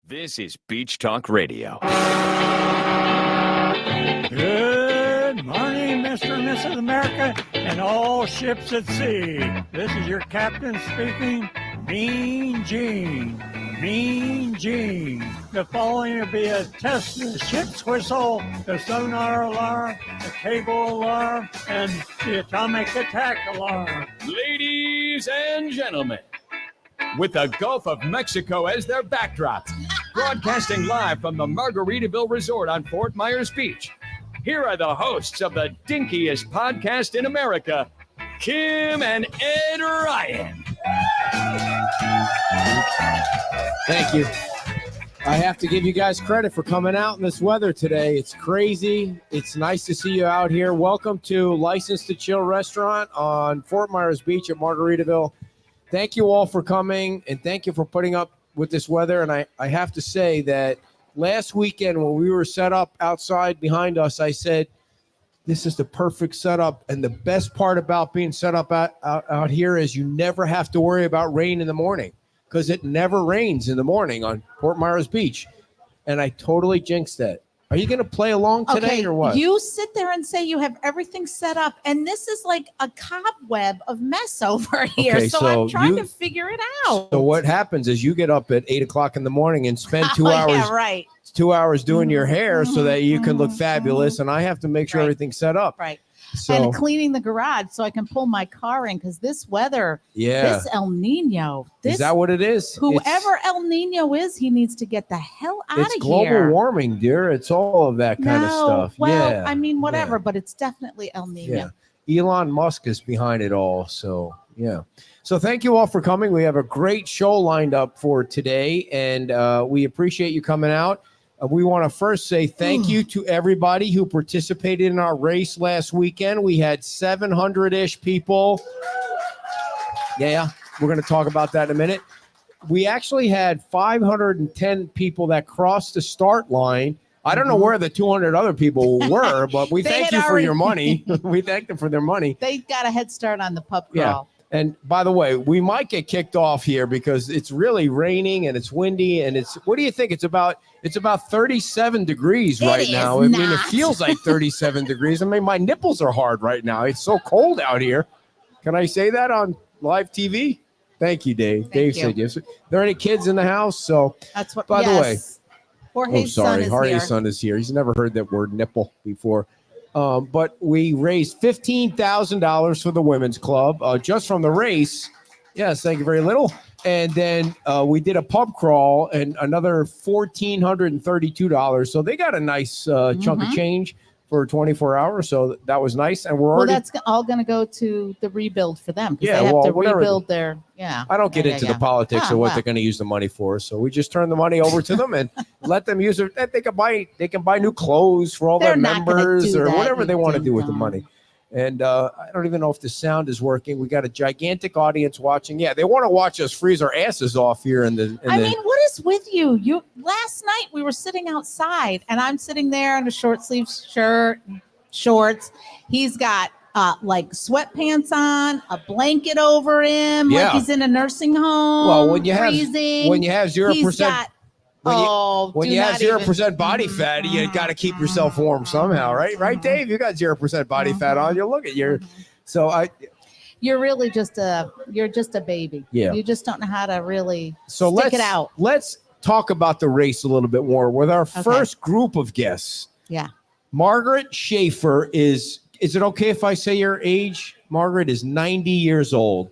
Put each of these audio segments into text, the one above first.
This is Beach Talk Radio. Good morning, Mr. and Mrs. America, and all ships at sea. This is your captain speaking, Mean Gene. Mean Gene. The following will be a test of the ship's whistle, the sonar alarm, the cable alarm, and the atomic attack alarm. Ladies and gentlemen, with the Gulf of Mexico as their backdrop, broadcasting live from the Margaritaville Resort on Fort Myers Beach, here are the hosts of the dinkiest podcast in America, Kim and Ed Ryan. Thank you. I have to give you guys credit for coming out in this weather today. It's crazy. It's nice to see you out here. Welcome to License to Chill Restaurant on Fort Myers Beach at Margaritaville. Thank you all for coming, and thank you for putting up with this weather. And I have to say that last weekend when we were set up outside behind us, I said, this is the perfect setup. And the best part about being set up out here is you never have to worry about rain in the morning, because it never rains in the morning on Fort Myers Beach. And I totally jinxed that. Are you going to play along today or what? You sit there and say you have everything set up, and this is like a cobweb of mess over here. Okay, so I'm trying to figure it out. So what happens is you get up at 8 o'clock in the morning and spend 2 hours. Yeah, right. 2 hours doing your hair so that you can look fabulous, and I have to make sure everything's set up. Right. So, and cleaning the garage so I can pull my car in, because this weather, this El Nino, is that what it is? Whoever El Nino is, he needs to get the hell out of here. It's global warming, dear. It's all of that kind of stuff. Well, I mean, whatever, but it's definitely El Nino. Yeah. Elon Musk is behind it all. So, yeah. So thank you all for coming. We have a great show lined up for today, and we appreciate you coming out. We want to first say thank you to everybody who participated in our race last weekend. We had 700-ish people. Yeah, we're going to talk about that in a minute. We actually had 510 people that crossed the start line. I don't know where the 200 other people were, but we thank you for your money. We thank them for their money. They got a head start on the pub crawl. Yeah. And by the way, we might get kicked off here because it's really raining and it's windy, and what do you think? It's about 37 degrees right now. I mean, it feels like 37 degrees. I mean, my nipples are hard right now. It's so cold out here. Can I say that on live TV? Thank you, Dave. Dave said yes. Are there any kids in the house? So that's what. By the way, Jorge's son is here. He's never heard that word nipple before. But we raised $15,000 for the women's club just from the race. Yes, thank you very little. And then we did a pub crawl and another $1,432. So they got a nice chunk of change for 24 hours. So that was nice. And that's all going to go to the rebuild for them. Yeah, they have to rebuild their. Yeah. I don't get into the politics of what they're going to use the money for. So we just turn the money over to them and let them use it. They can buy new clothes for all their members or whatever they want to do with the money. And I don't even know if the sound is working. We got a gigantic audience watching. Yeah, they want to watch us freeze our asses off here I mean, what is with you? Last night we were sitting outside, and I'm sitting there in a short sleeve shirt, shorts. He's got like sweatpants on, a blanket over him, like he's in a nursing home. Well, when you have 0%. When you have 0% body fat, you got to keep yourself warm somehow, right? Right, Dave? You got 0% body fat on you. Look at you. You're really just a baby. Yeah. You just don't know how to really stick it out. Let's talk about the race a little bit more with our first group of guests. Yeah. Margaret Schaefer is it okay if I say your age? Margaret is 90 years old.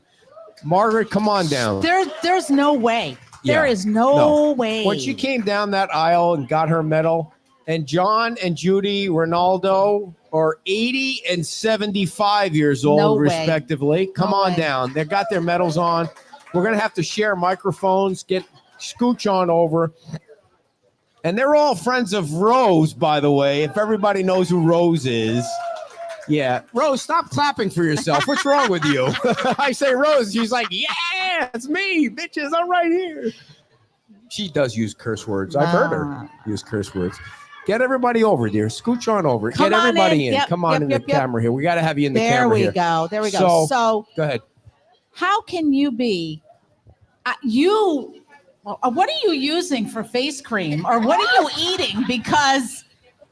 Margaret, come on down. There's no way. There is no way. When she came down that aisle and got her medal, and John and Judy Ronaldo are 80 and 75 years old, respectively. Come on down. They got their medals on. We're going to have to share microphones, scooch on over. And they're all friends of Rose, by the way, if everybody knows who Rose is. Yeah. Rose, stop clapping for yourself. What's wrong with you? I say Rose. She's like, yeah, it's me. Bitches, I'm right here. She does use curse words. I've heard her use curse words. Get everybody over, dear. Scooch on over. Get everybody in. Yep, Come on in the camera here. We got to have you in the camera here. There we go. So go ahead. How can you be What are you using for face cream, or what are you eating? Because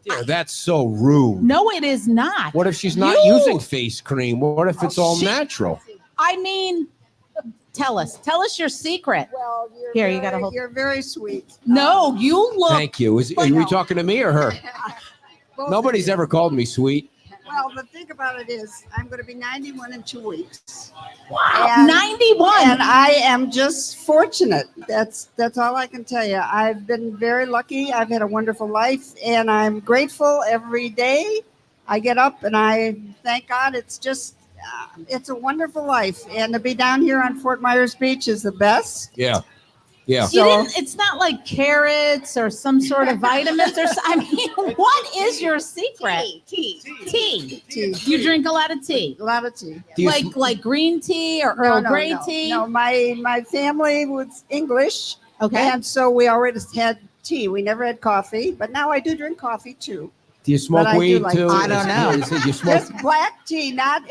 Dear, that's so rude. no, it is not. What if she's not You- using face cream? What if it's all she- natural? I mean, tell us your secret. Well, Here, you gotta hold- You're very sweet. No, you look. Thank you. Are we talking to me or her? Both Nobody's of you. ever called me sweet. Well, the thing about it is, I'm going to be 91 in 2 weeks, Wow, And- 91. and I am just fortunate. That's all I can tell you. I've been very lucky. I've had a wonderful life, and I'm grateful every day. I get up and I thank God. It's just, it's a wonderful life, and to be down here on Fort Myers Beach is the best. Yeah. Yeah. You didn't, it's not like carrots or some sort of vitamins or I mean, what is your secret? Tea. Tea. You drink a lot of tea. A lot of tea. Do you Like green tea or Earl Grey no. tea? No, my family was English, Okay. and so we always had tea. We never had coffee, but now I do drink coffee too. Do you smoke But I do weed like too? tea. I don't know. You smoke? Just black tea, not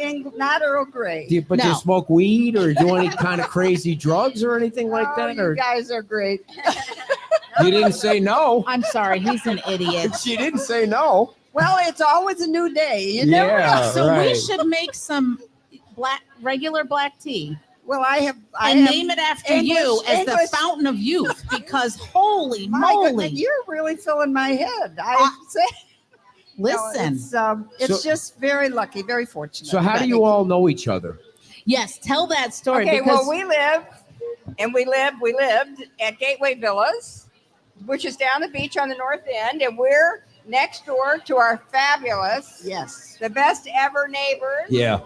Earl Grey. Do you No. smoke weed or do any kind of crazy drugs or anything like Oh, that? you Or guys are great. you didn't say no? I'm sorry, he's an idiot. She didn't say no. Well, it's always a new day. You never Yeah. know. So we right. should make some regular black tea Well, I have and name it after you as English- the fountain of youth because holy My goodness, moly. you're really filling my head. I say, Listen. it's So- just very lucky, very fortunate. So how do you all know each other? Yes, tell that story Okay, because well, we lived at Gateway Villas, which is down the beach on the north end, and we're next door to our fabulous, Yes. the best ever neighbors, Yeah.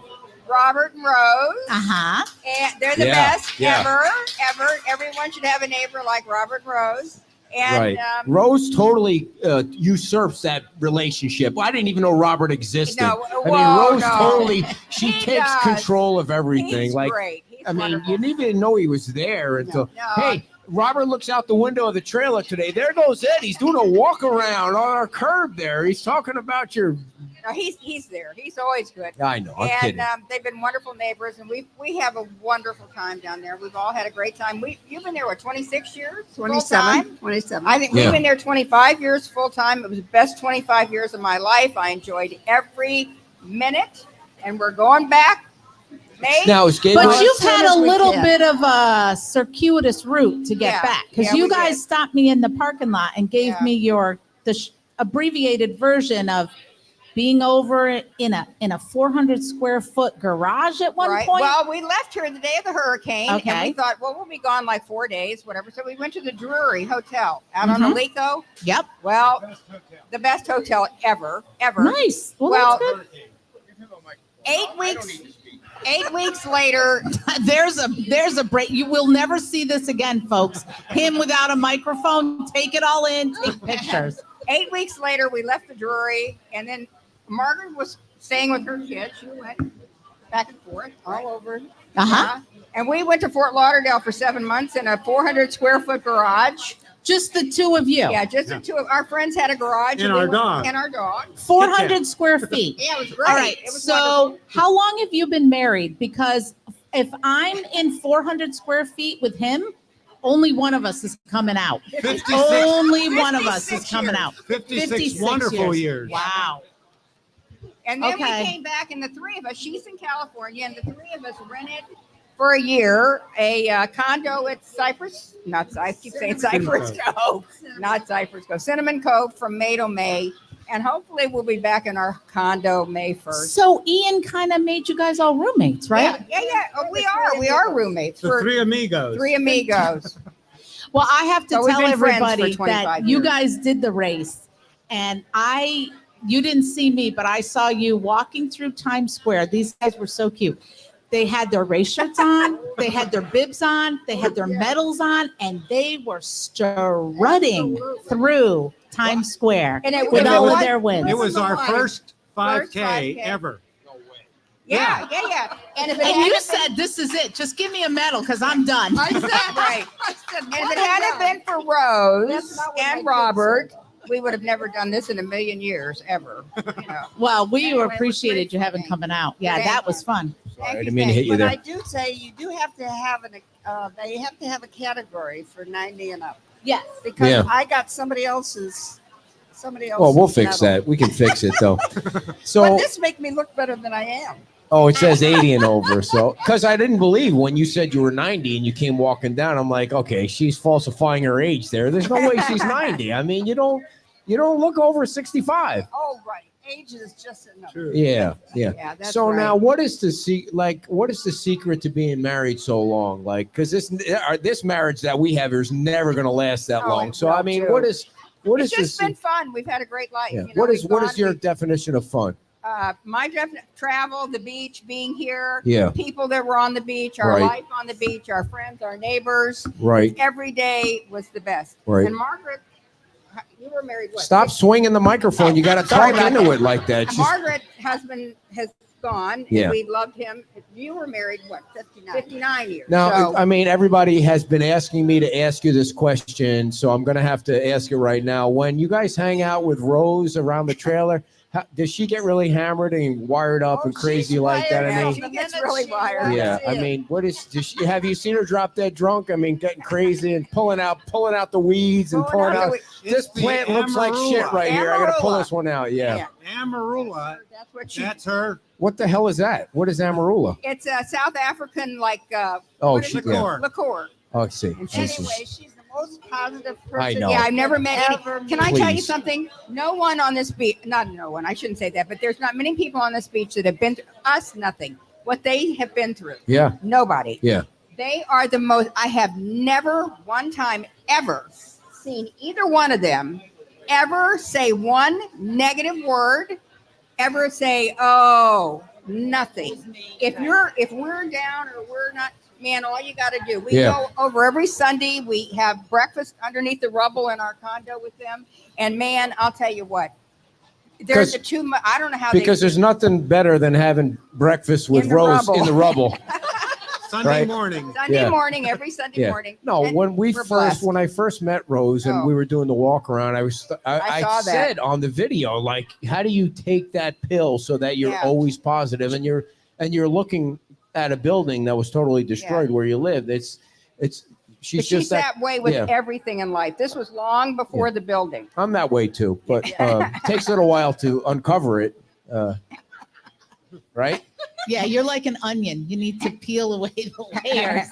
Robert and Rose. uh-huh. And they're the Yeah, best yeah. ever. Everyone should have a neighbor like Robert and Rose. And Right. Rose totally usurps that relationship. I didn't even know Robert existed. No, I mean, well, Rose no. totally, she He takes does. control of everything. he's Like, great. He's I mean, wonderful. you didn't even know he was there until, No. hey, Robert looks out the window of the trailer today. There goes Ed. He's doing a walk around on our curb there. He's talking about your, No, he's there. He's always good. I know, I'm And kidding. they've been wonderful neighbors, and we have a wonderful time down there. We've all had a great time. You've been there, what, 26 years? full 27. time? 27. I think Yeah. we've been there 25 years full time. It was the best 25 years of my life. I enjoyed every minute, and we're going back. May. Now, is Gateway, But as you've soon had as a we little can. bit of a circuitous route to get Yeah. back because Yeah, you we guys did. stopped me in the parking lot and gave Yeah. me the abbreviated version of being over in a 400 square foot garage at one Right. point. Well, we left here the day of the hurricane, and Okay. we thought, well, we'll be gone like 4 days, whatever. So we went to the Drury Hotel out on Alico. Yep. Well, the best hotel ever. Nice. Well, Well, that's good. 8 weeks later, There's a break. You will never see this again, folks. Him without a microphone. Take it all in. Take pictures. 8 weeks later, we left the Drury, and then Margaret was staying with her kids. She went back and forth all over. Uh-huh. And we went to Fort Lauderdale for 7 months in a 400 square foot garage. Just the two of you. Yeah, just the two of our friends had a garage. And we our went- dog. And our dog. 400 square feet. Yeah, it was great. All right. It was So, wonderful. how long have you been married? Because if I'm in 400 square feet with him, only one of us is coming out. 56, Only one of us is 56 coming years. out. 56 wonderful years. Wow. And then Okay. we came back, and the three of us, she's in California, and the three of us rented for a year a condo at Cypress, I keep saying Cypress Cove, not Cypress Cove, Cinnamon Cove from May to May. And hopefully we'll be back in our condo May 1st. So Ian kind of made you guys all roommates, right? Yeah. Oh, we are roommates. The We're three amigos. three amigos. Well, I have to So we've tell been friends for everybody 25 that you years. guys did the race, and you didn't see me, but I saw you walking through Times Square. These guys were so cute. They had their race shirts on, they had their bibs on, they had their medals on, and they were strutting through Times Square And it with was all a- of their wins. It was our First first 5K 5K. ever. Yeah. And if it And you hadn't said, "This is it. Just give me a medal because I'm done." been, right. And if it hadn't been for That's Rose not what my and kids Robert, we would have never done this in a million years, ever. Yeah. Well, we appreciated you having coming out. Yeah, that was fun. Sorry, I Thank didn't mean to hit you But there. I do say you do have to have they have to have a category for 90 and up Yes. because Yeah. I got somebody else's. Well, we'll fix medal. that. We can fix it though. But So, this make me look better than I am. oh, it says 80 and over. So, because I didn't believe when you said you were 90 and you came walking down, I'm like, okay, she's falsifying her age there. There's no way she's 90. I mean, you don't look over 65. Oh, right. Age is just enough. Yeah, yeah. Yeah, that's So right. now, what is the what is the secret to being married so long? Like, because this marriage that we have is never going to last that Oh, long. So, no, I mean, true. what is It's just been fun. We've had a great life. yeah. You know, What we've is gone- your definition of fun? my travel, the beach, being here, Yeah. people that were on the beach, our Right. life on the beach, our friends, our neighbors. Right, Every day was the best. right. And Margaret, you were married what? Stop swinging the microphone. You got to Sorry talk about into that. it like that. It's just- Margaret's husband has gone. Yeah. And we loved him. You were married what? 59 years. Now, So, I mean, everybody has been asking me to ask you this question, so I'm going to have to ask you right now. When you guys hang out with Rose around the trailer, does she get really hammered and wired up and crazy like that? I mean, She gets really wired. yeah. I mean, have you seen her drop dead drunk? I mean, getting crazy and pulling out the weeds and pulling out. This plant looks like shit right here. I got to pull Amarula. this one out. Yeah. Amarula. That's what she. That's her. What the hell is that? What is Amarula? It's a South African Oh, what is she, it? yeah. liqueur. Oh, I see. And This is- Anyway, she's the most positive person. I know. Yeah, I've never met any. Ever Can I tell you Please. something? No one on this beach, not no one, I shouldn't say that, but there's not many people on this beach that have been through us, nothing. What they have been through, Yeah. nobody. Yeah. They are the most, I have never one time ever seen either one of them ever say one negative word, ever say, oh, nothing. If we're down or we're not, man, all you got to do, we Yeah. go over every Sunday. We have breakfast underneath the rubble in our condo with them. And man, I'll tell you what, there's a too much, I don't know how Because they, there's nothing better than having breakfast with In the Rose rubble. in the rubble. Sunday Right. morning. Sunday Yeah. morning, every Sunday Yeah. morning. No, And when we're blessed. when I first met Rose and Oh. we were doing the walk around, I I saw that. said on the video, like, how do you take that pill so that you're Yeah. always positive and you're looking at a building that was totally destroyed where you live. She's But just she's that. that way with yeah. everything in life. This was long before the building. I'm that way too, but takes a little while to uncover it. Right? Yeah, you're like an onion. You need to peel away the layers.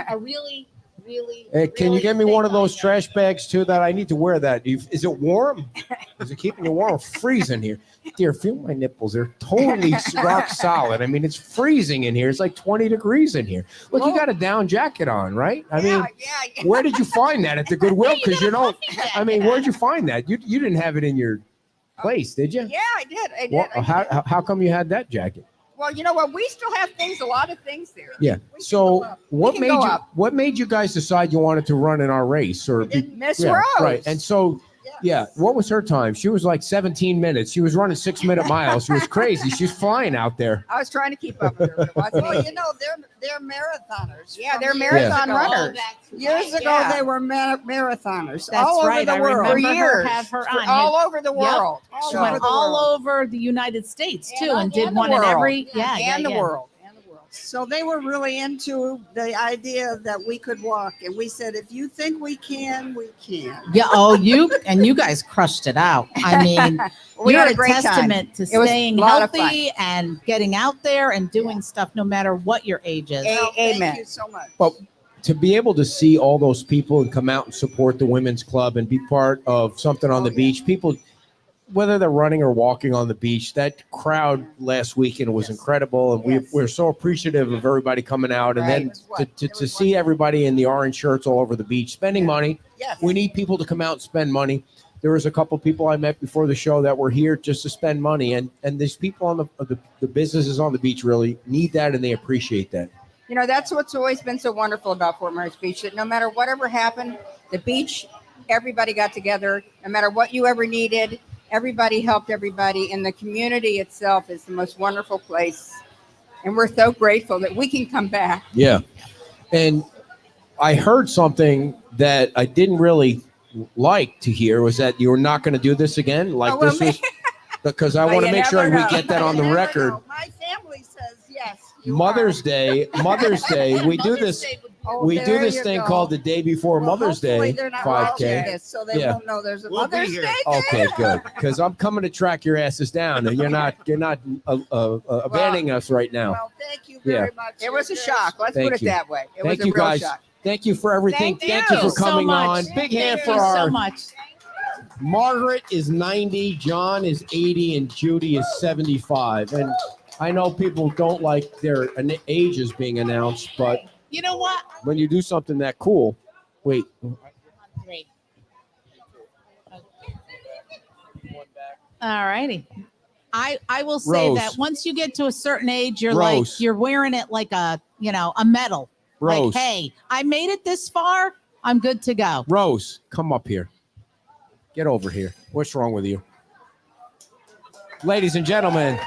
A really, really. Hey, can you really get me one of thick those onion. trash bags too? That I need to wear that. Is it warm? Is it keeping you warm? Freezing here. Dear, feel my nipples. They're totally rock solid. I mean, it's freezing in here. It's like 20 degrees in here. Look, you got a down jacket on, right? I mean, yeah. where did you find that? At the Goodwill? Because you don't. that. I mean, where'd you find that? You didn't have it in your place, did you? Yeah, I did. I did. Well, I did. how come you had that jacket? Well, you know what? We still have things, a lot of things there. Yeah. We can So go up. what can made go you up. what made you guys decide you wanted to run in our race or Miss yeah, Rose. right? And so yeah, what was her time? She was like 17 minutes. She was running 6-minute miles. She was crazy. She was flying out there. I was trying to keep up with her. But it wasn't Well, easy. you know, they're marathoners. Yeah, from they're years marathon ago. runners. Years ago, Yeah. they were marathoners That's all over right. the I world. remember For her years. have her For on. all over the world. She all went over the all world. over the United States too, And and did the one in world. every. Yeah, and the world. And the world. So they were really into the idea that we could walk. And we said, if you think we can, we can. Yeah. Oh, you guys crushed it out. I mean, We you're had a a great time. testament to It was staying a lot of fun. healthy and getting out there and doing stuff no matter what your age is. A- Well, thank amen. you so much. But to be able to see all those people and come out and support the women's club and be part of something on the beach, people, whether they're running or walking on the beach, that crowd last weekend was incredible. And Yes. we're so appreciative of everybody coming out. And Right. then It was what? to It was see everybody in the orange shirts all over the beach, spending money. Yes. We need people to come out and spend money. There was a couple people I met before the show that were here just to spend money. And these people on the businesses on the beach really need that and they appreciate that. You know, that's what's always been so wonderful about Fort Myers Beach, that no matter whatever happened, the beach, everybody got together. No matter what you ever needed, everybody helped everybody. And the community itself is the most wonderful place. And we're so grateful that we can come back. Yeah. And I heard something that I didn't really like to hear was that you were not going to do this again. Like Oh, well, this was because I Well, want to you make sure never we know. get that on the You never record. know. My family says yes. Mother's Day, we do this. Oh, We do there this you thing go. called the day before Well, Mother's hopefully Day they're not watching 5K. this, so they Yeah. won't know there's a We'll be Mother's here. Day. Okay, good. Because I'm coming to track your asses down, and you're not abandoning us right now. Well, thank you very much. It was a You're shock. Let's Thank put it you. that way. It Thank was a you, real guys. shock. Thank you for everything. Thank Thank you you for coming so on. much. Big hand Thank for you our so much. Margaret is 90, John is 80, and Judy is 75. And I know people don't like their ages being announced, but You know what? when you do something that cool, wait. Great. All righty. I will say Rose. that once you get to a certain age, you're Rose. like you're wearing it like a a medal. Rose, Like, hey, I made it this far. I'm good to go. Rose, come up here. Get over here. What's wrong with you? Ladies and gentlemen,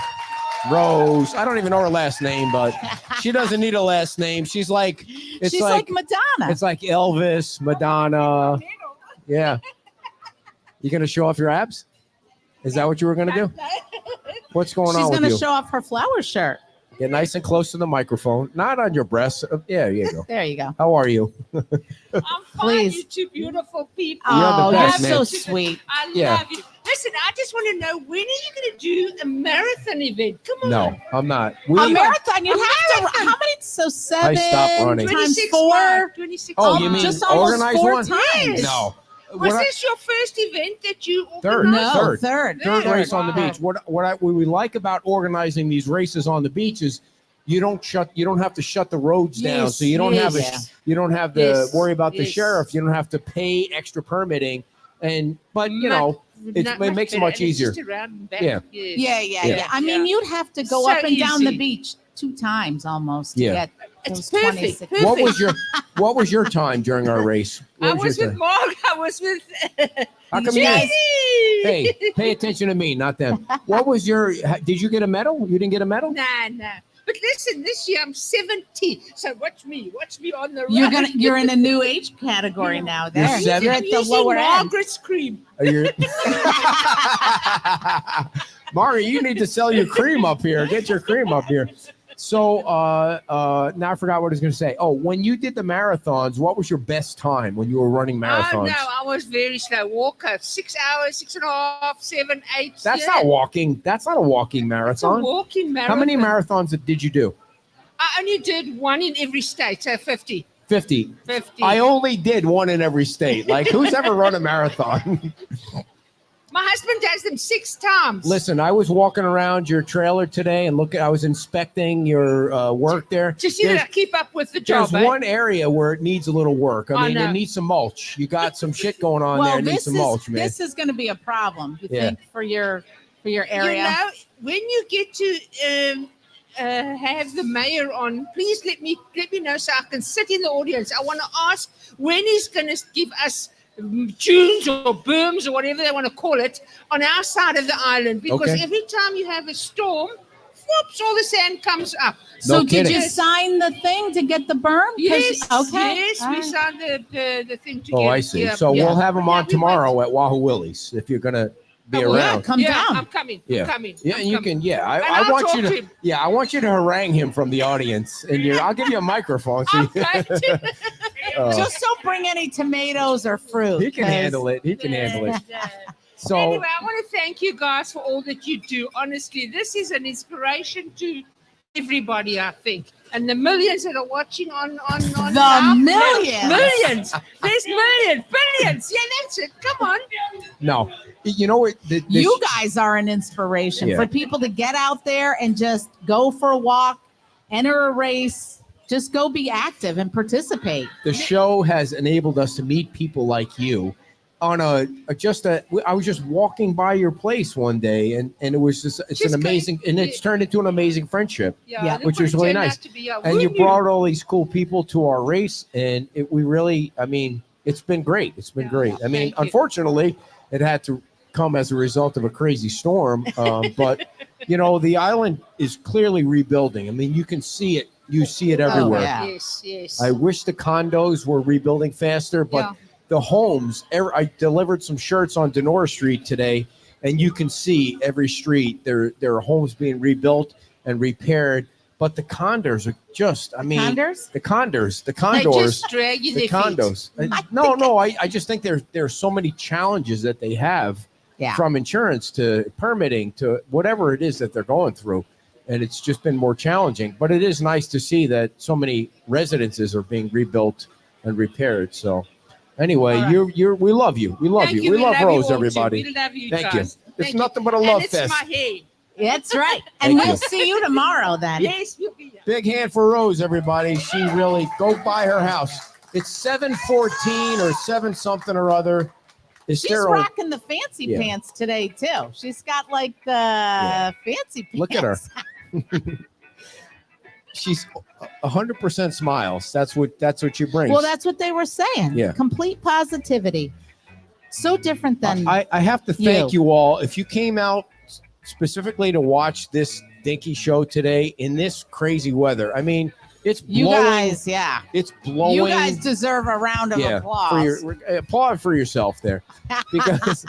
Rose. I don't even know her last name, but she doesn't need a last name. She's like, it's She's like Madonna. it's like Elvis, Madonna. Yeah. You gonna show off your abs? Is that what you were gonna do? What's going She's on with gonna you? show off her flower shirt. Get nice and close to the microphone, not on your breasts. Yeah, you go. There you go. How are you? I'm fine, Please. you two beautiful people. You're the Oh, best, you're man. so sweet. I Yeah. love you. Listen, I just want to know, when are you going to do a marathon event? Come on. No, I'm not. A marathon. You have to. How many? So seven stopped running. times 26 4. miles, 26 Oh, miles. you mean just almost organized 4 one? times. No. Was What I- this your first event that you Third. organized? No, Third. third. third race on the Wow. beach. What we like about organizing these races on the beach is you don't have to shut the roads down, Yes, so you don't have yes. you don't have to Yes, worry about the yes. sheriff. You don't have to pay extra permitting, but you Much- know it not makes it better, much and it's easier. just around and back. Yeah. Yes. Yeah, yeah. I mean, you'd have to go So up and down the easy. beach 2 times almost Yeah. to get It's those perfect. 26. Perfect. What was your time during our race? I What was your with time? Mark. I was with How come you Jenny. Hey, pay attention to me, not them. What was your? Did you get a medal? You didn't get a medal? Nah. But listen, this year I'm 70. So watch me on the run. You're in a new age category now. There, You're seven? you're I'm at the using lower end. Margaret's cream. Are you? Mari, you need to sell your cream up here. Get your cream up here. So now I forgot what I was going to say. Oh, when you did the marathons, what was your best time when you were running marathons? Oh, no, I was very slow walker. 6 hours, 6.5, 7, 8. That's yeah. not walking. That's not a walking It's a marathon. walking marathon. How many marathons did you do? I only did one in every state, so 50. 50. 50. I only did one in every state. Like, who's ever run a marathon? My husband does them 6 times. Listen, I was walking around your trailer today and I was inspecting your work there. Just you know, There's- keep up with the job. There's eh? one area where it needs a little work. I I mean, know. it needs some mulch. You got some shit going on there. Well, It needs this some is mulch, man. this is going to be a problem. You Yeah. think for your area? You know, when you get to have the mayor on, please let me know so I can sit in the audience. I want to ask when he's going to give us dunes or berms or whatever they want to call it on our side of the island, because Okay. every time you have a storm, whoops, all the sand comes up. So No did kidding. you sign the thing to get the berm? 'Cause- Yes, Okay. yes, All we right. signed the thing together. Oh, I see. Yeah, So yeah. we'll have him Yeah, on we tomorrow at Wahoo Willie's if you're gonna be Oh, yeah, around. Come yeah, down. I'm coming. Yeah. I'm coming. Yeah, I'm and you coming. can. Yeah, And I I'll want talk you to to. him. Yeah, I want you to harangue him from the audience, and I'll give you a microphone. So I'm going to. Just don't bring any tomatoes or fruit. he can 'cause- handle it. He can handle it. So Anyway, I want to thank you guys for all that you do. Honestly, this is an inspiration to everybody, I think. And the millions that are watching on The now- millions. Millions. There's millions. Billions. Yeah, that's it. Come on. no, you know what? You guys are an inspiration Yeah. for people to get out there and just go for a walk, enter a race, just go be active and participate. the show has enabled us to meet people like you on I was just walking by your place one day and it was just it's Just an amazing and it's turned into an amazing friendship Yeah, look which what is it really turned out nice. to be. Yeah, and who you knew? brought all these cool people to our race and we really it's been great. It's been Yeah, great. I mean, thank you. unfortunately it had to come as a result of a crazy storm, but you know, the island is clearly rebuilding. I mean, you can see it. You see it everywhere. yeah. Yes, yes. I wish the condos were rebuilding faster, but Yeah. the homes, I delivered some shirts on Denora Street today, and you can see every street, there are homes being rebuilt and repaired. but the condors are just, I mean, Condors? the condors, the They condors, just drag you the their feet. condos. I just think there's so many challenges that they have Yeah. from insurance to permitting to whatever it is that they're going through. And it's just been more challenging, but it is nice to see that so many residences are being rebuilt and repaired. So anyway, All right. we love you. We love Thank you. We love you Rose, all, too. everybody. We love you, Thank you. guys. It's Thank you. nothing but a And love it's fest. my hair. That's right. Thank And you. we'll see you tomorrow then. Yes, you'll be there. Big hand for Rose, everybody. She really go by her house. It's 7:14 or 7 something or other. Is She's there a- rocking the fancy Yeah. pants today too. She's got like the fancy pants. Look at her. She's 100% smiles. That's what she brings. Well, that's what they were saying. Yeah. Complete positivity. So different than I have to thank you. you all. If you came out specifically to watch this dinky show today in this crazy weather, I mean, it's you blowing. guys. Yeah. It's blowing. You guys deserve a round of yeah, applause. applaud for yourself there, because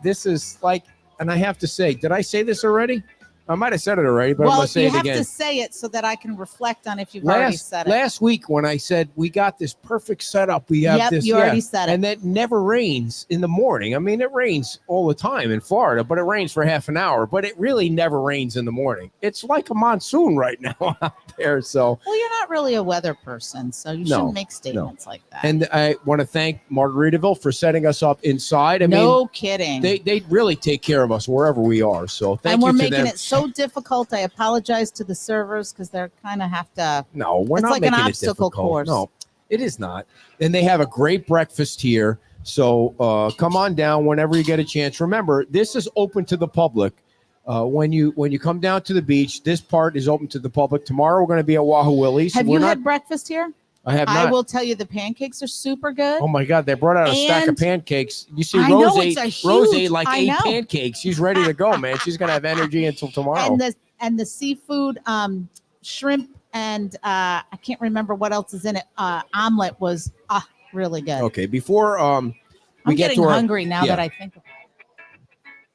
this is like, and I have to say, did I say this already? I might have said it already, but I'm well, gonna say you it have again. to say it so that I can reflect on if you've already said it. Last week when I said we got this perfect setup, we have Yep, this. you already said it. And that never rains in the morning. I mean, it rains all the time in Florida, but it rains for half an hour. But it really never rains in the morning. It's like a monsoon right now out there. So, Well, you're not really a weather person, so you No, shouldn't make statements like that. and I want to thank Margaritaville for setting us up inside. I no mean, kidding. they really take care of us wherever we are. So thank and you we're to making them. it so difficult. I apologize to the servers because they're kind of have to. No, we're It's not like an making it obstacle difficult. course. No, it is not. And they have a great breakfast here. So come on down whenever you get a chance. Remember, this is open to the public. When you come down to the beach, this part is open to the public. Tomorrow we're going to be at Wahoo Willie's. Have We're you not, had breakfast here? I have not. I will tell you, the pancakes are super good. Oh my God! They brought out a stack of And- pancakes. You see, I Rose know, ate. it's a Rose huge- ate like I 8 know. pancakes. She's ready to go, man. She's gonna have energy until tomorrow. And the seafood, shrimp, and I can't remember what else is in it. Omelet was really good. Okay, before we I'm get getting to our, hungry now yeah. that I think of it.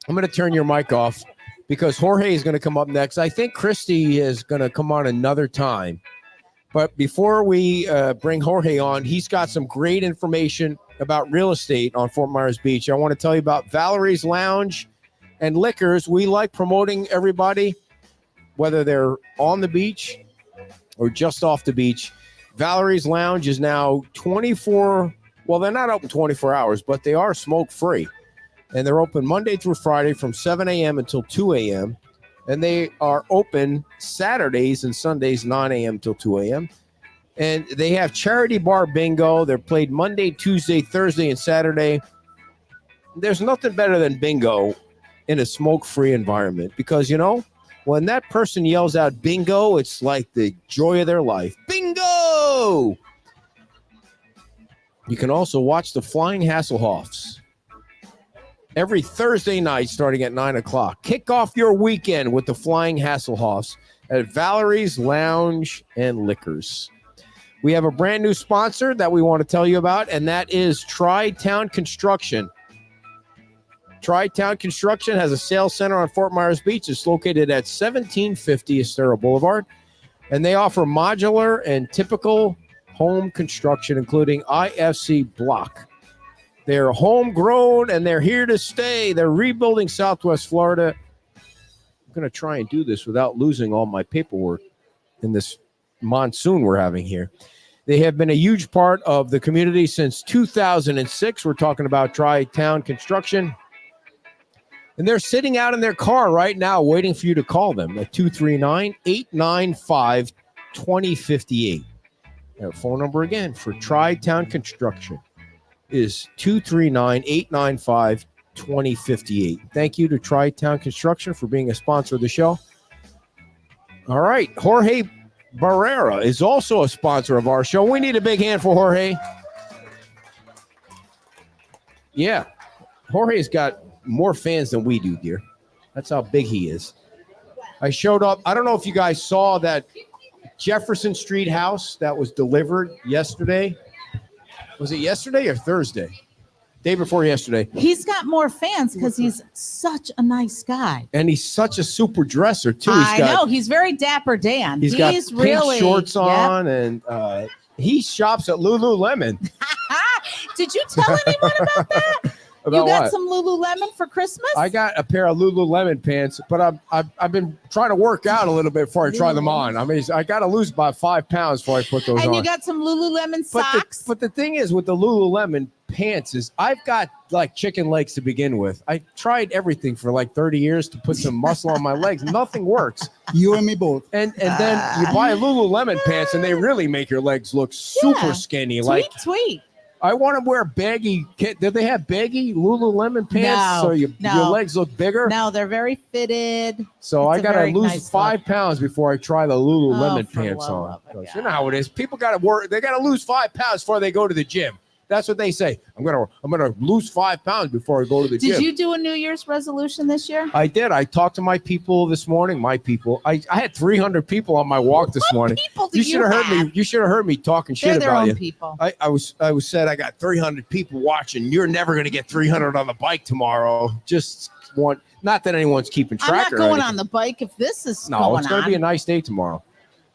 I'm going to turn your mic off because Jorge is going to come up next. I think Christy is going to come on another time. But before we bring Jorge on, he's got some great information about real estate on Fort Myers Beach. I want to tell you about Valerie's Lounge and Liquors. We like promoting everybody, whether they're on the beach or just off the beach. Valerie's Lounge is now 24. Well, they're not open 24 hours, but they are smoke-free. And they're open Monday through Friday from 7 a.m. until 2 a.m. And they are open Saturdays and Sundays, 9 a.m. till 2 a.m. And they have charity bar bingo. They're played Monday, Tuesday, Thursday, and Saturday. There's nothing better than bingo in a smoke-free environment because, you know, when that person yells out bingo, it's like the joy of their life. Bingo! You can also watch the Flying Hasselhoffs every Thursday night starting at 9 o'clock. Kick off your weekend with the Flying Hasselhoffs at Valerie's Lounge and Liquors. We have a brand new sponsor that we want to tell you about, and that is Tri-Town Construction. Tri-Town Construction has a sales center on Fort Myers Beach. It's located at 1750 Estero Boulevard, and they offer modular and typical home construction, including IFC block. They're homegrown, and they're here to stay. They're rebuilding Southwest Florida. I'm going to try and do this without losing all my paperwork in this monsoon we're having here. They have been a huge part of the community since 2006. We're talking about Tri-Town Construction. And they're sitting out in their car right now waiting for you to call them at 239-895-2058. Their phone number again for Tri-Town Construction is 239-895-2058. Thank you to Tri-Town Construction for being a sponsor of the show. All right, Jorge Barrera is also a sponsor of our show. We need a big hand for Jorge. Yeah, Jorge's got more fans than we do, dear. That's how big he is. I showed up. I don't know if you guys saw that Jefferson Street house that was delivered yesterday. Was it yesterday or Thursday? Day before yesterday. He's got more fans because he's such a nice guy. And he's such a super dresser, too. I know. He's very dapper Dan. He's got really pink shorts Yep. on, and he shops at Lululemon. Did you tell anyone about that? About You got what? some Lululemon for Christmas? I got a pair of Lululemon pants, but I've been trying to work out a little bit before I try them on. I mean, I got to lose about 5 pounds before I put those and on. you got some Lululemon but socks. but the thing is with the Lululemon pants is I've got like chicken legs to begin with. I tried everything for like 30 years to put some muscle on my legs. Nothing works. You and me both. And then you buy Lululemon pants and they really make your legs look super Yeah. skinny. tweet, Like tweet. I want to wear baggy. Did they have baggy Lululemon pants No, so your no. legs look bigger? No, they're very fitted. So It's I a got to very lose nice 5 pounds before I try the Lululemon Oh, for pants love on. of Because God. you know how it is. People got to work. They got to lose 5 pounds before they go to the gym. That's what they say. I'm gonna lose 5 pounds before I go to the Did gym. you do a New Year's resolution this year? I did. I talked to my people this morning. My people. I had 300 people on my walk this morning. People do You should have heard have? me. You should have heard me talking They're shit their about own you. people. I was said I got 300 people watching. You're never gonna get 300 on the bike tomorrow. Just one. Not that anyone's keeping I'm track. not or going anything. on the bike if this is No, going it's gonna on. be a nice day tomorrow.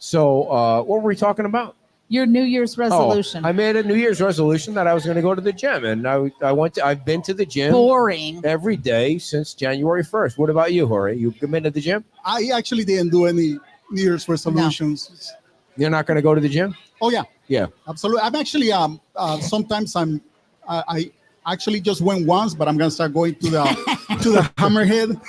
So what were we talking about? Your New Year's resolution. Oh, I made a New Year's resolution that I was going to go to the gym, and I've been to the gym Boring. every day since January 1st. What about you, Jorge? You been to the gym? I actually didn't do any New Year's resolutions. You're not going to go to the gym? Oh yeah, Yeah. absolutely. I'm actually sometimes I actually just went once, but I'm gonna start going to the Hammerhead.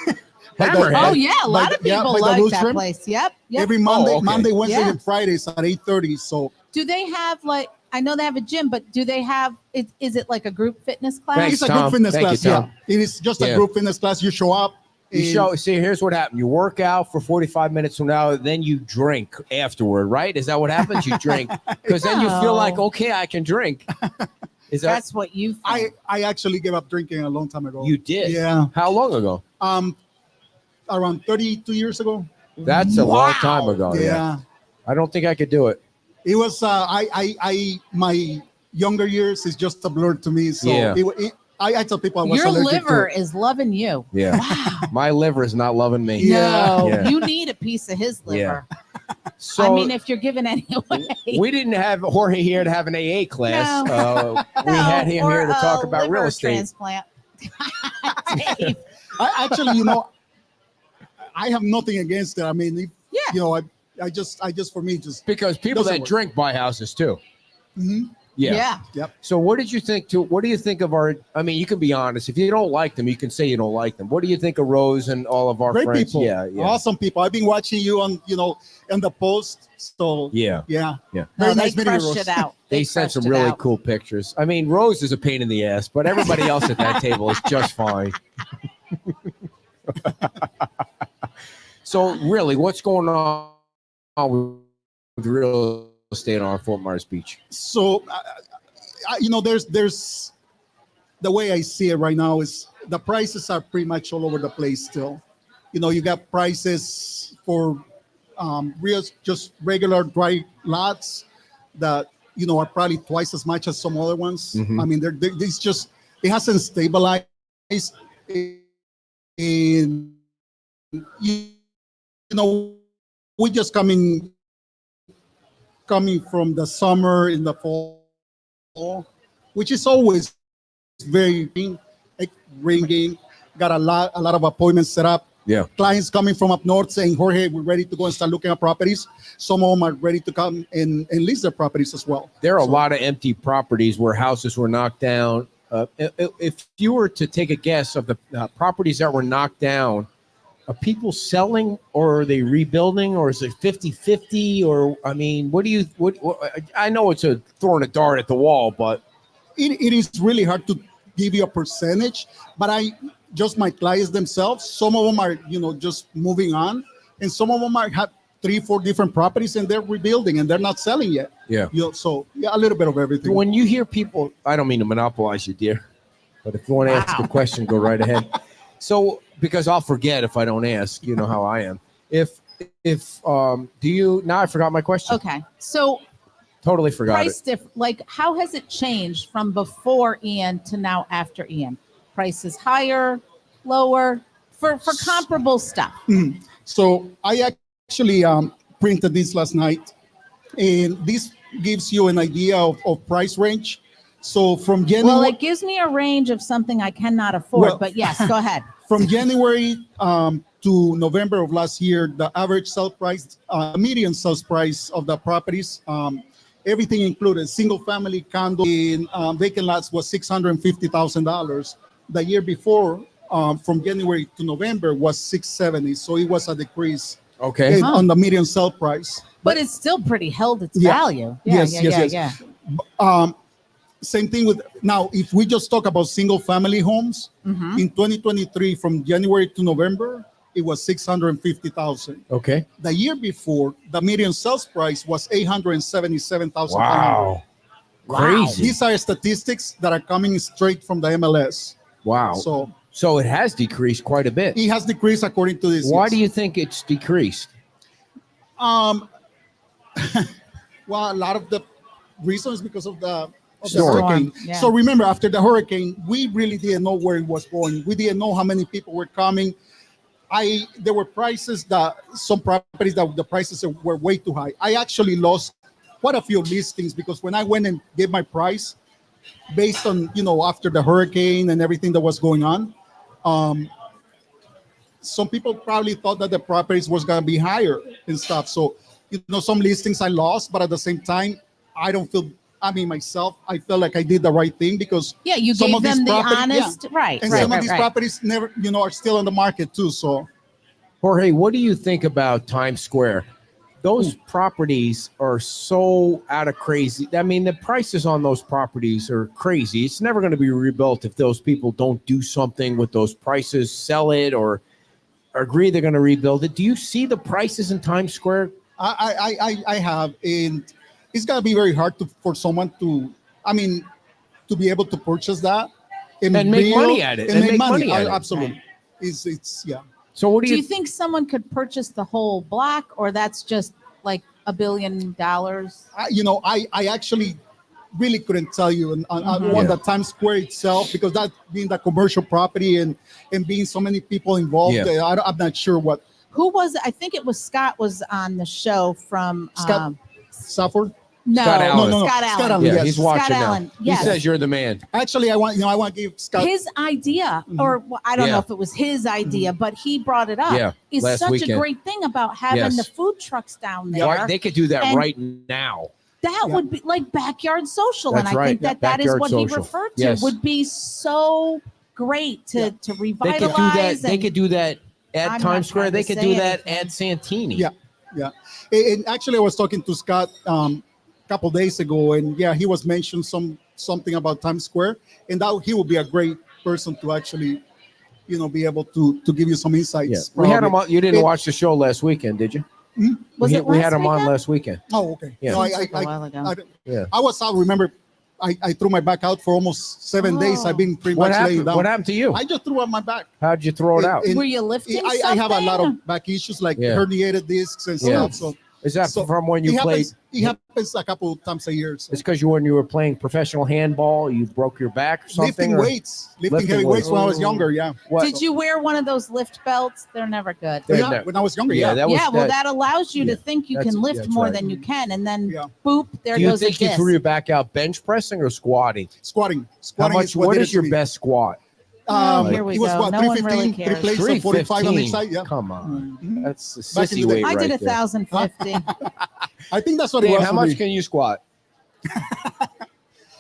Hammerhead? Oh yeah, a lot of people by the like Loose that Rim. place. Yep. Yep. Every Monday, okay. Monday, Wednesday, Yeah. and Fridays at 8:30. So Do they have like? I know they have a gym, but do they have? Is it like a group fitness class? Thanks, it's a Tom. group fitness Thank you, class. Tom. Yeah, it is just Yeah. a group fitness class. You show up. You and- see, here's what happened. You work out for 45 minutes from now, then you drink afterward, right? Is that what happens? You drink because then you feel like, No. okay, I can drink. Is that That's what you. Think. I actually gave up drinking a long time ago. you did? Yeah. How long ago? Around 32 years ago. That's a long time ago. Yeah. I don't think I could do it. It was my younger years is just a blur to me. So Yeah. I tell people I was Your allergic liver to it. is loving you. Yeah. My liver is not loving me. Yeah. No, Yeah. you need a piece of his liver. So I mean, if you're giving any away. we didn't have Jorge here to have an AA class. We had him here to talk about real estate. Transplant. Dave. I actually, I have nothing against it. I mean, Yeah. I just for me just Because people Doesn't that work. drink buy houses too. mhm. Yeah. So what did you think what do you think of our, I mean, you can be honest. If you don't like them, you can say you don't like them. What do you think of Rose and all of our Great friends? people. Yeah. Yeah. Awesome people. I've been watching you on the post. So Yeah. yeah. Yeah. Very No, nice they meeting you, crushed Rose. it out. They sent some crushed it really out. cool pictures. I mean, Rose is a pain in the ass, but everybody else at that table is just fine. So really, what's going on with real estate on Fort Myers Beach? So there's the way I see it right now is the prices are pretty much all over the place still. You got prices for just regular dry lots that are probably twice as much as some other ones. Mhm. I mean, it's just it hasn't stabilized. And we just coming from the summer in the fall, which is always very ringing. Got a lot of appointments set up. Yeah. Clients coming from up north saying, Jorge, we're ready to go and start looking at properties. Some of them are ready to come and lease their properties as well. There are a lot of empty properties where houses were knocked down. If you were to take a guess of the properties that were knocked down, are people selling or are they rebuilding or is it 50-50? Or, I mean, what I know it's throwing a dart at the wall, but It is really hard to give you a percentage, but just my clients themselves, some of them are, just moving on, and some of them have 3-4 different properties and they're rebuilding and they're not selling yet. yeah. So a little bit of everything. When you hear people, I don't mean to monopolize you, dear, but if you want to ask a question, go right ahead. So, because I'll forget if I don't ask, you know how I am. Now I forgot my question. Okay. So Totally forgot price like how has it changed from before Ian to now after Ian? Prices higher, lower for comparable stuff. So I actually printed this last night, and this gives you an idea of price range. So from January, Well, it gives me a range of something I cannot afford, Well- but yes, go ahead. from January to November of last year, the average sale price, median sales price of the properties, everything included, single family condo in vacant lots was $650,000. The year before, from January to November, was 670. So it was a decrease Okay. on the median sale price. But it's still pretty held its Yeah. value. Yes, yes. Same thing with now, if we just talk about single family homes, Mhm. in 2023, from January to November, it was 650,000. Okay. The year before, the median sales price was 877,000. Wow. Crazy. These are statistics that are coming straight from the MLS. Wow. So it has decreased quite a bit. It has decreased according to this. Why yes. do you think it's decreased? Well, a lot of the reasons because of the Storm, hurricane. yeah. So remember, after the hurricane, we really didn't know where it was going. We didn't know how many people were coming. There were prices that some properties that the prices were way too high. I actually lost quite a few listings because when I went and gave my price based on, after the hurricane and everything that was going on, some people probably thought that the properties was going to be higher and stuff. So, some listings I lost, but at the same time, myself, I felt like I did the right thing because Yeah, you some gave of these them the property- honest, right, and right, some right, of these right. properties never, are still on the market too. So Jorge, what do you think about Times Square? Those properties are so out of crazy. I mean, the prices on those properties are crazy. It's never going to be rebuilt if those people don't do something with those prices, sell it, or agree they're going to rebuild it. Do you see the prices in Times Square? I have, and it's gonna be very hard for someone to be able to purchase that And make money at it. and make money money. at it. Absolutely, it's yeah. So what Do you think someone could purchase the whole block, or that's just like $1 billion? I actually really couldn't tell you on Yeah. the Times Square itself because that being the commercial property and being so many people involved. Yeah. I'm not sure what Who was it? I think it was Scott was on the show from Scott Safford. no, Scott Allen. No, Scott Allen. Scott Allen. Yeah, yes. he's watching Scott now. Allen, yes. He says you're the man. Actually, I want to give Scott. His idea, or well, I don't Yeah. know if it was his idea, but he brought it up. Yeah, is last such a weekend. great thing about having Yes. the food trucks down there. Why, they could do that And- right now. That Yeah. would be like backyard social, and That's I right. think that is Backyard what he social. referred to. Yes. Would be so great to They could revitalize. do that. They could do that at I'm not Times Square. trying They to could say do that anything. at Santini. Yeah. Yeah, and actually, I was talking to Scott a couple days ago, and yeah, he was mentioning something about Times Square, and that he would be a great person to actually, be able to give you some Yeah. insights. We had him probably. on. You didn't It- watch the show last weekend, did you? Was it we had last him on weekend? last weekend. Oh, okay. Yeah. No, Seems like a while ago. Yeah. I was out. Remember, I threw my back out for almost 7 days. I've been pretty What much laying happened? down. What happened to you? I just threw out my back. How'd you throw it out? And- Were you lifting? I have a lot something? of back issues like Yeah. herniated discs and Yeah. stuff. So Is that so from when you it played? happens, it happens a couple times a year. So. It's because when you were playing professional handball, you broke your back or something? Lifting or- weights, lifting Lifting heavy weights when I was weights. younger. Yeah. What? Did you wear one of those lift belts? They're never good. They're Yeah, never- when I was younger. Yeah, Yeah. that was Yeah, well, that. that allows you yeah, to think you that's- can lift that's more right. than you can, and then Yeah. boop, there Do you goes a think you disc. threw your back out bench pressing or squatting? Squatting. How Squatting much? is what What did is it your to me. best squat? Oh, here we it was go. what, No one really 315, three cares. plates and 45 on each 315. side. Yeah. Come on, Mhm. that's the Back in sissy the day. weight I right did there. 1,050. I think that's what it Dan, was. how for much me. can you squat?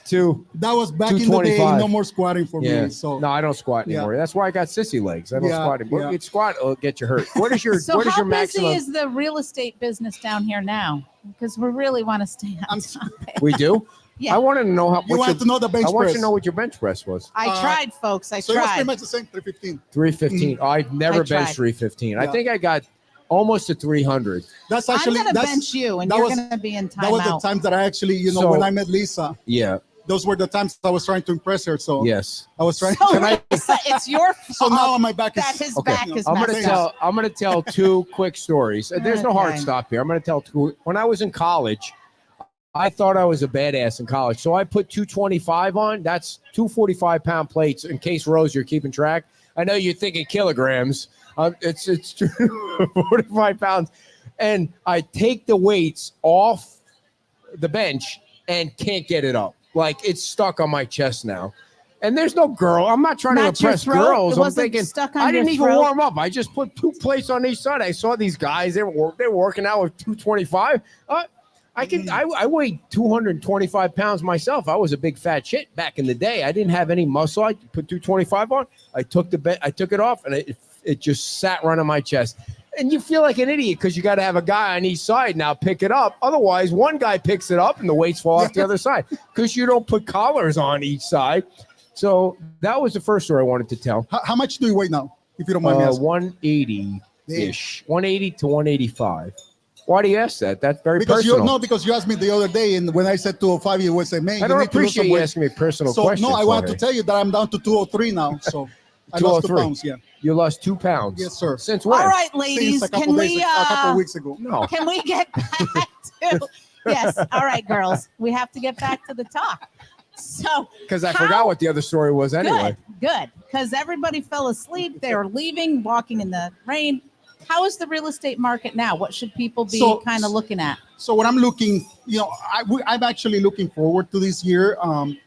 Two. That was back in the day. 225. No more squatting for Yeah. me. So No, I don't squat Yeah. anymore. That's why I got sissy legs. I don't Yeah, squat anymore. yeah. You squat, it'll get you hurt. What is your So what is how your busy maximum? is the real estate business down here now? Because we really want to stay on I'm- topic. We do. Yeah. I wanted to know how. you What want to your, know the bench I want press? you to know what your bench press was. I tried, folks. I So it was pretty tried. much the same, 315. 315. Oh, I've never I tried. benched 315. I Yeah. think I got almost to 300. That's I'm actually going to that's bench you, and that you're was- going to be in that was the timeout. times that I actually, So- when I met Lisa, Yeah. those were the times I was trying to impress her. So Yes. I was trying. So, Can I- Lisa, it's your so fault now my back is that his Okay. back is I'm gonna messed tell. up. I'm gonna tell two quick stories. There's no hard Okay. stop here. I'm gonna tell two. When I was in college, I thought I was a badass in college. So I put 225 on. That's 245-pound plates. In case, Rose, you're keeping track. I know you're thinking kilograms. It's 245 pounds. And I take the weights off the bench and can't get it up. Like, it's stuck on my chest now. And there's no girl. I'm not trying Not to your impress throat? girls. It I'm wasn't thinking, stuck on I didn't your even throat? warm up. I just put 2 plates on each side. I saw these guys. They were working out with 225. I weighed 225 pounds myself. I was a big fat shit back in the day. I didn't have any muscle. I put 225 on. I took it off, and it just sat right on my chest. And you feel like an idiot because you got to have a guy on each side now pick it up. Otherwise, one guy picks it up and the weights fall off the other side because you don't put collars on each side. So that was the first story I wanted to tell. How much do you weigh now, if you don't mind me asking? 180-ish, 180 to 185. Why do you ask that? That's very Because personal. because you asked me the other day, and when I said 205, you would say, "Man, I you don't need to lose appreciate some you weight." asking me personal So questions. no, I want to Jorge. tell you that I'm down to 203 now. So I lost 2 203. pounds. Yeah, You lost 2 pounds. yes, sir. Since when? All right, Since ladies, a couple can days, we a couple weeks ago. No. can we get back to yes? All right, girls, we have to get back to the talk. So Because I How- forgot what the other story was anyway. good, because everybody fell asleep. They were leaving, walking in the rain. How is the real estate market now? What should people be So- kind of looking at? So what I'm looking, I'm actually looking forward to this year,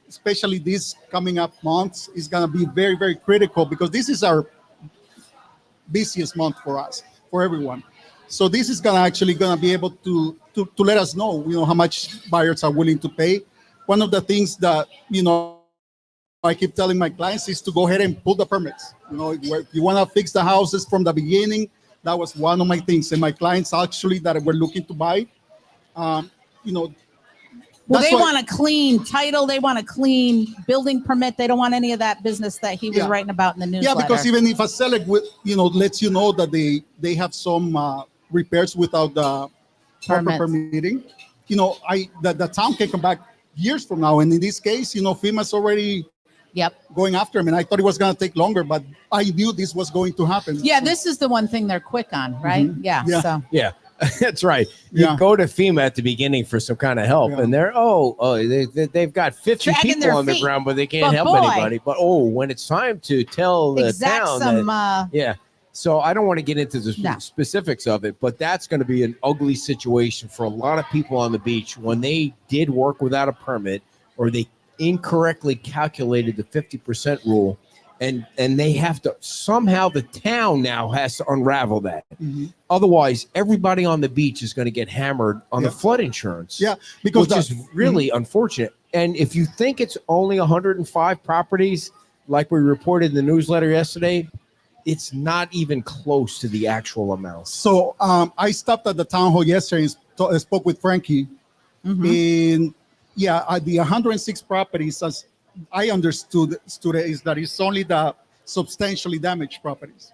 especially this coming up months is going to be very, very critical because this is our busiest month for us, for everyone. So this is going to be able to let us know, how much buyers are willing to pay. One of the things that, I keep telling my clients is to go ahead and pull the permits. If you want to fix the houses from the beginning, that was one of my things. And my clients actually that were looking to buy, Well, that's they why- want a clean title. They want a clean building permit. They don't want any of that business that he was Yeah. writing about in the Yeah, newsletter. because even if a seller lets you know that they have some repairs without the proper Permits. permitting, the town can come back years from now. And in this case, FEMA's already Yep. going after him. And I thought it was going to take longer, but I knew this was going to happen. Yeah, this is the one thing they're quick on, right? Mhm. Yeah. Yeah. So Yeah, that's right. You Yeah. go to FEMA at the beginning for some kind of help, Yeah. and they've got 50 Dragging people their on the feet. ground, but they can't But help boy. anybody. But when it's time to tell the exact town some. that, yeah. So I don't want to get into the No. specifics of it, but that's going to be an ugly situation for a lot of people on the beach when they did work without a permit or they incorrectly calculated the 50% rule, and they have to somehow the town now has to unravel that. Mhm. Otherwise, everybody on the beach is going to get hammered on the Yeah. flood insurance. Yeah, because which is really unfortunate. And if you think it's only 105 properties, like we reported in the newsletter yesterday, it's not even close to the actual amount. So I stopped at the town hall yesterday and spoke with Frankie. Mhm. And the 106 properties, as I understood it, is that it's only the substantially damaged properties.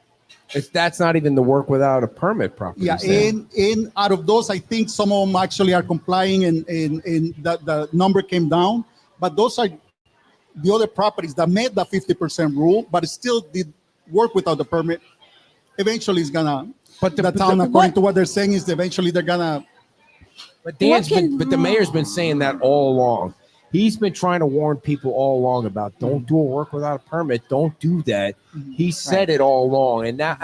That's not even the work without a permit properties. Yeah, then. and out of those, I think some of them actually are complying, and the number came down. But those are the other properties that made the 50% rule, but still did work without the permit. Eventually, it's gonna. But The town, according to what they're saying, is eventually they're gonna. But the mayor's been saying that all along. He's been trying to warn people all along about don't do a work without a permit. Don't do that. He said it all along. And now,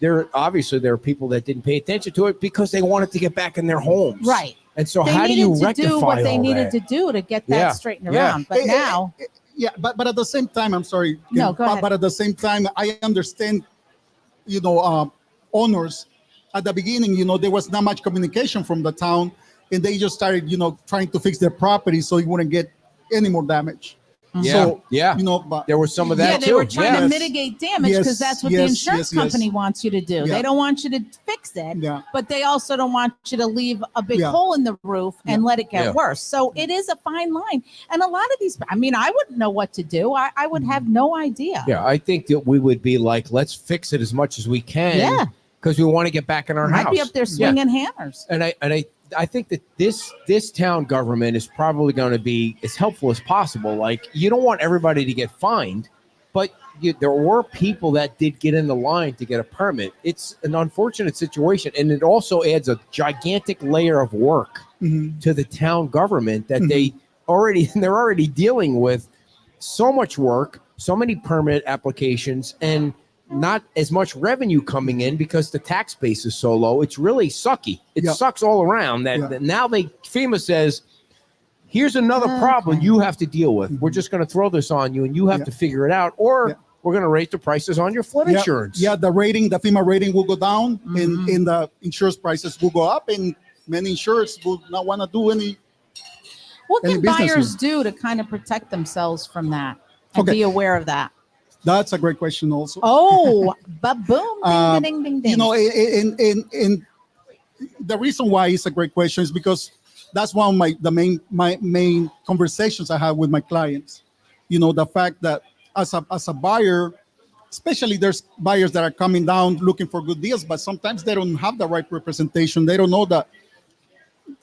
there are people that didn't pay attention to it because they wanted to get back in their homes. Right. And so They how do you needed to rectify do what they all needed that? to do to get that Yeah. straightened Yeah. around. But now, Yeah, but at the same time, I'm sorry. No, go ahead. But at the same time, I understand, owners at the beginning, there was not much communication from the town, and they just started, trying to fix their property so it wouldn't get any more damage. Yeah, So, yeah. But There was some of that yeah, too. they were trying to Yes. mitigate damage Yes, because that's what the yes, insurance yes, yes. company wants you to do. Yeah. They don't want you to fix it, Yeah. but they also don't want you to leave a big Yeah. hole in the roof and let it get Yeah. worse. So it is a fine line. And a lot of these, I wouldn't know what to do. I would have no idea. Yeah, I think that we would be like, let's fix it as much as we can. Yeah. Because we want to get back in our house. I'd be up there Yeah. swinging hammers. And I think that this town government is probably going to be as helpful as possible. Like, you don't want everybody to get fined, but there were people that did get in the line to get a permit. It's an unfortunate situation, and it also adds a gigantic layer of work Mhm. to the town government that Mhm. they're already dealing with so much work, so many permit applications, and not as much revenue coming in because the tax base is so low. It's really sucky. It Yeah. sucks all around that, Yeah. that now FEMA says, here's another problem Okay. you have to deal with. We're just going to throw this on you and you have Yeah. to figure it out, or Yeah. we're going to raise the prices on your flood Yeah. insurance. Yeah, the FEMA rating will go down, Mhm. and the insurance prices will go up, and many insurers will not want to do any. What Any can business buyers do to kind of protect themselves from that and Okay. be aware of that? That's a great question, also. Oh, but boom, ding, ding, ding, ding. You know, and the reason why it's a great question is because that's one of my main conversations I have with my clients. You know, the fact that as a buyer, especially there's buyers that are coming down looking for good deals, but sometimes they don't have the right representation. They don't know that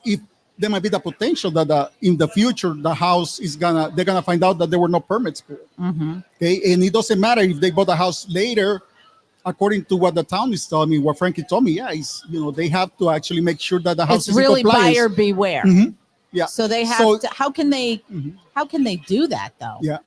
if there might be the potential that in the future the house they're gonna find out that there were no permits for it. Mhm. Okay, and it doesn't matter if they bought the house later. According to what the town is telling me, what Frankie told me, yeah, they have to actually make sure that the house It's is really in compliance. buyer beware. Mhm. Yeah. So they have So- to, how can they Mhm. how can they do that though? Yeah.